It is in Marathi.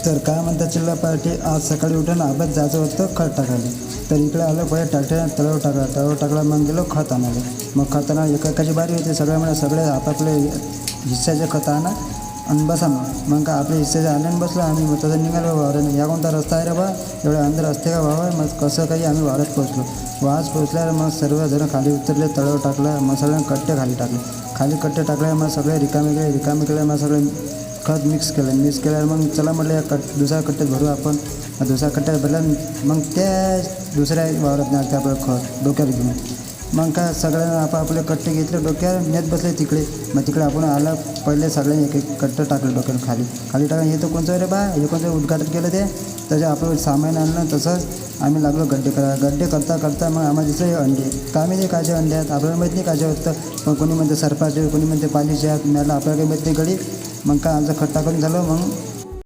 तर काय म्हणतात चिल्ला पार्टी, आज सकाळी उठून अभ्यास जायचं होतं खत टाकायला. तर इकडे आलं, पहिले ट्रॅक्टरने तळव टाकला, मग गेलो खत आणायला. मग खत आणा एकाची बारी होती, सगळे आपापले हिस्साचे खत आणा आणि बसा. मग का आपल्या हिस्साचे आल्याने बसलो आम्ही. मग तसं निघालो वावराने. या कोणता रस्ता आहे रे बा, एवढ्या अंदर असते का व्हावं. मग कसं काही आम्ही वावरात पोहोचलो. वाज पोहोचल्यावर मग सर्वजण खाली उतरले, तळव टाकलं, मग सगळ्यांनी कट्टे खाली टाकले. खाली कट्टे टाकले, मग सगळे रिकामे केले. मग सगळे खत मिक्स केल्यावर मग चला म्हटलं या दुसऱ्या कट्ट्यात भरू आपण. दुसऱ्या कट्ट्यात भरलं, मग त्या दुसऱ्या वावरात नाही आपलं खत डोक्यावर घेऊन. मग काय सगळ्यांना आपापले कट्टे घेतले, डोक्यावर नेत बसले तिकडे. मग तिकडे आपण आलं, पहिले सगळ्यांनी एक कट्टं टाकलं डोक्यावर खाली टाकलं. हे तर कोणतं रे बा, हे कोणतं उद्घाटन केलं ते. त्याच्या आपलं सामान आणलं, तसंच आम्ही लागलो गड्डे करायला. गड्डे करता मग आम्हाला दिसले अंडे. काय माहिती काचे अंडे आहेत, आपल्याला माहीत नाही काचे होतं. पण कोणी म्हणते सरपाचे, कोणी म्हणते पालीचे आहेत. मला आपल्याला काही माहीत नाही गडी. मग काय आमचं खत टाकून झालं. मग